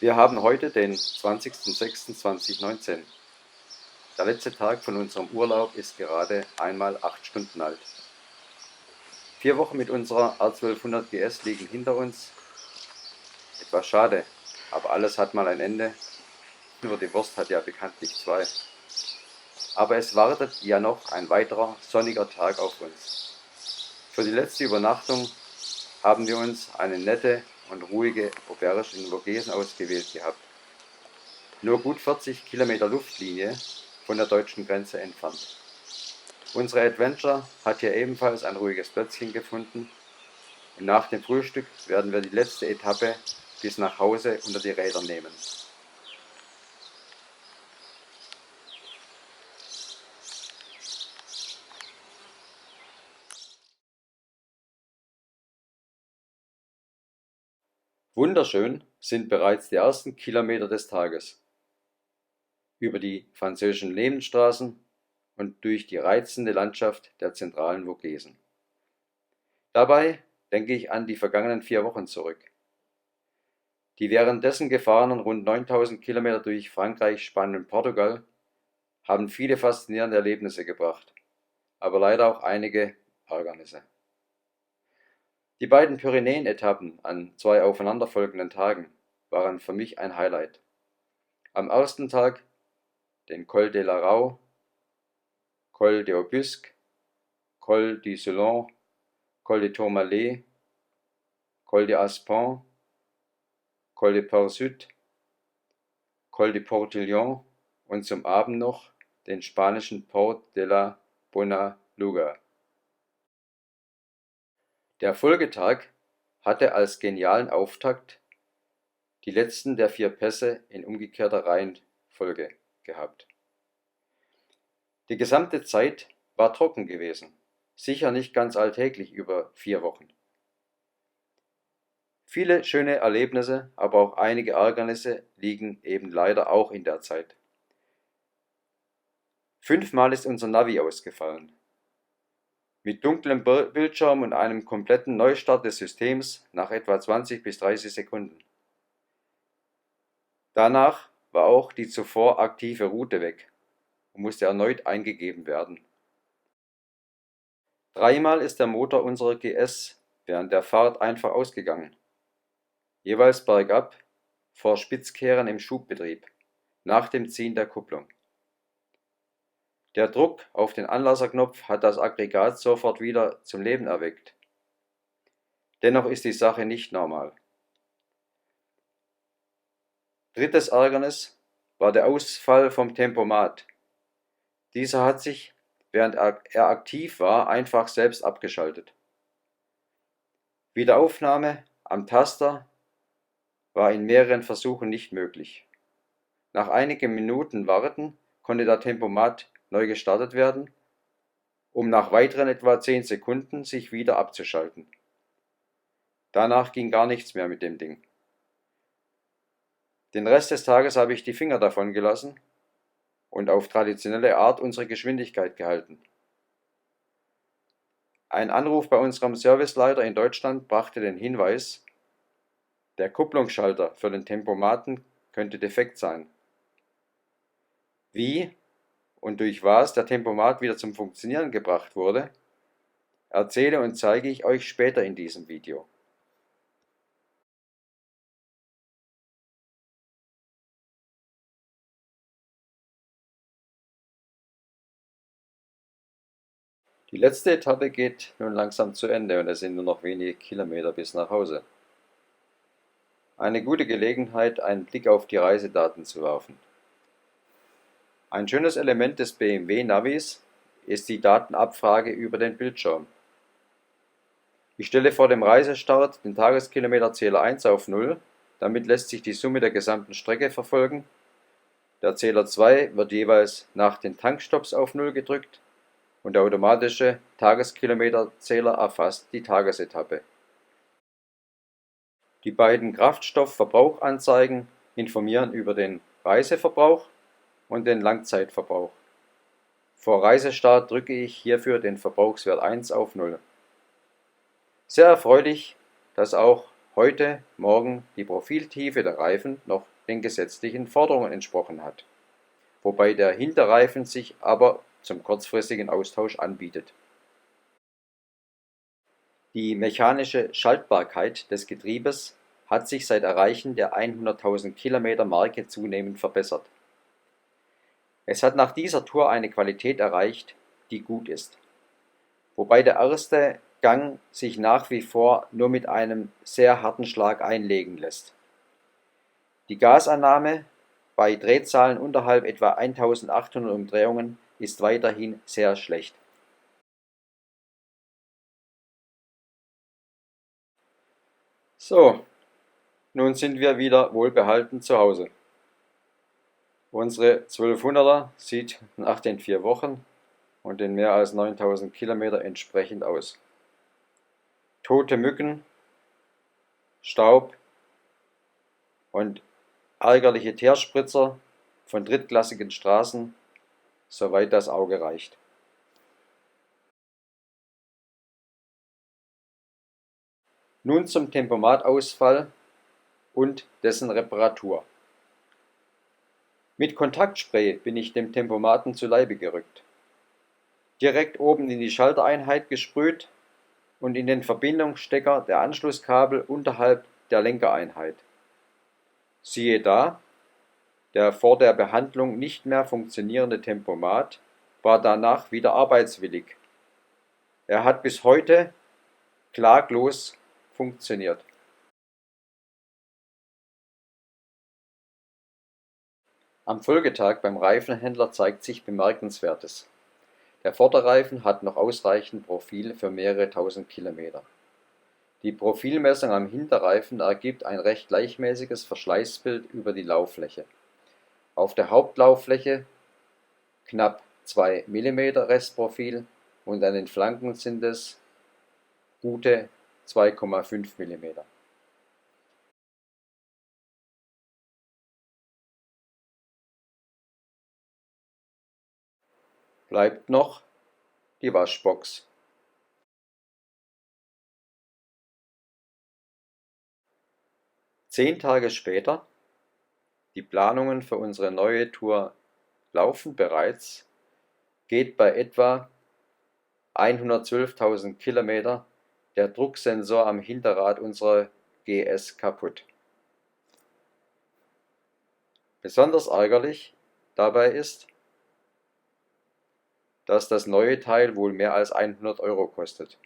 Wir haben heute den 20.06.2019. Der letzte Tag von unserem Urlaub ist gerade einmal 8 Stunden alt. 4 Wochen mit unserer R1200 GS liegen hinter uns. Etwas schade, aber alles hat mal ein Ende. Nur die Wurst hat ja bekanntlich zwei. Aber es wartet ja noch ein weiterer sonniger Tag auf uns. Für die letzte Übernachtung haben wir uns eine nette und ruhige Auberge in Vogesen ausgewählt gehabt. Nur gut 40 Kilometer Luftlinie von der deutschen Grenze entfernt. Unsere Adventure hat hier ebenfalls ein ruhiges Plätzchen gefunden und nach dem Frühstück werden wir die letzte Etappe bis nach Hause unter die Räder nehmen. Wunderschön sind bereits die ersten Kilometer des Tages. Über die französischen Nebenstraßen und durch die reizende Landschaft der zentralen Vogesen. Dabei denke ich an die vergangenen 4 Wochen zurück. Die währenddessen gefahrenen rund 9000 Kilometer durch Frankreich, Spanien und Portugal haben viele faszinierende Erlebnisse gebracht, aber leider auch einige Ärgernisse. Die beiden Pyrenäen-Etappen an 2 aufeinanderfolgenden Tagen waren für mich ein Highlight. Am ersten Tag den Col de la Rau, Col de Aubusque, Col du Soulon, Col de Tourmalet, Col de Aspin, Col de Port-Sud, Col de Portillon und zum Abend noch den spanischen Port de la Bonaluga. Der Folgetag hatte als genialen Auftakt die letzten der 4 Pässe in umgekehrter Reihenfolge gehabt. Die gesamte Zeit war trocken gewesen, sicher nicht ganz alltäglich über 4 Wochen. Viele schöne Erlebnisse, aber auch einige Ärgernisse liegen eben leider auch in der Zeit. 5-mal ist unser Navi ausgefallen. Mit dunklem Bildschirm und einem kompletten Neustart des Systems nach etwa 20 bis 30 Sekunden. Danach war auch die zuvor aktive Route weg und musste erneut eingegeben werden. 3-mal ist der Motor unserer GS während der Fahrt einfach ausgegangen. Jeweils bergab, vor Spitzkehren im Schubbetrieb, nach dem Ziehen der Kupplung. Der Druck auf den Anlasserknopf hat das Aggregat sofort wieder zum Leben erweckt. Dennoch ist die Sache nicht normal. Drittes Ärgernis war der Ausfall vom Tempomat. Dieser hat sich, während er aktiv war, einfach selbst abgeschaltet. Wiederaufnahme am Taster war in mehreren Versuchen nicht möglich. Nach einigen Minuten Warten konnte der Tempomat neu gestartet werden, um nach weiteren etwa 10 Sekunden sich wieder abzuschalten. Danach ging gar nichts mehr mit dem Ding. Den Rest des Tages habe ich die Finger davon gelassen und auf traditionelle Art unsere Geschwindigkeit gehalten. Ein Anruf bei unserem Serviceleiter in Deutschland brachte den Hinweis, der Kupplungsschalter für den Tempomaten könnte defekt sein. Wie und durch was der Tempomat wieder zum Funktionieren gebracht wurde, erzähle und zeige ich euch später in diesem Video. Die letzte Etappe geht nun langsam zu Ende und es sind nur noch wenige Kilometer bis nach Hause. Eine gute Gelegenheit, einen Blick auf die Reisedaten zu werfen. Ein schönes Element des BMW Navis ist die Datenabfrage über den Bildschirm. Ich stelle vor dem Reisestart den Tageskilometerzähler 1 auf 0, damit lässt sich die Summe der gesamten Strecke verfolgen. Der Zähler 2 wird jeweils nach den Tankstops auf 0 gedrückt und der automatische Tageskilometerzähler erfasst die Tagesetappe. Die beiden Kraftstoffverbrauchanzeigen informieren über den Reiseverbrauch und den Langzeitverbrauch. Vor Reisestart drücke ich hierfür den Verbrauchswert 1 auf 0. Sehr erfreulich, dass auch heute Morgen die Profiltiefe der Reifen noch den gesetzlichen Forderungen entsprochen hat, wobei der Hinterreifen sich aber zum kurzfristigen Austausch anbietet. Die mechanische Schaltbarkeit des Getriebes hat sich seit Erreichen der 100.000 Kilometer Marke zunehmend verbessert. Es hat nach dieser Tour eine Qualität erreicht, die gut ist, wobei der erste Gang sich nach wie vor nur mit einem sehr harten Schlag einlegen lässt. Die Gasannahme bei Drehzahlen unterhalb etwa 1800 Umdrehungen ist weiterhin sehr schlecht. So, nun sind wir wieder wohlbehalten zu Hause. Unsere 1200er sieht nach den 4 Wochen und den mehr als 9000 Kilometer entsprechend aus. Tote Mücken, Staub und ärgerliche Teerspritzer von drittklassigen Straßen, soweit das Auge reicht. Nun zum Tempomatausfall und dessen Reparatur. Mit Kontaktspray bin ich dem Tempomaten zu Leibe gerückt. Direkt oben in die Schaltereinheit gesprüht und in den Verbindungsstecker der Anschlusskabel unterhalb der Lenkereinheit. Siehe da, der vor der Behandlung nicht mehr funktionierende Tempomat war danach wieder arbeitswillig. Er hat bis heute klaglos funktioniert. Am Folgetag beim Reifenhändler zeigt sich Bemerkenswertes. Der Vorderreifen hat noch ausreichend Profil für mehrere tausend Kilometer. Die Profilmessung am Hinterreifen ergibt ein recht gleichmäßiges Verschleißbild über die Lauffläche. Auf der Hauptlauffläche knapp 2 mm Restprofil und an den Flanken sind es gute 2,5 mm. Bleibt noch die Waschbox. Zehn Tage später, die Planungen für unsere neue Tour laufen bereits, geht bei etwa 112.000 Kilometer der Drucksensor am Hinterrad unserer GS kaputt. Besonders ärgerlich dabei ist, dass das neue Teil wohl mehr als 100 € kostet.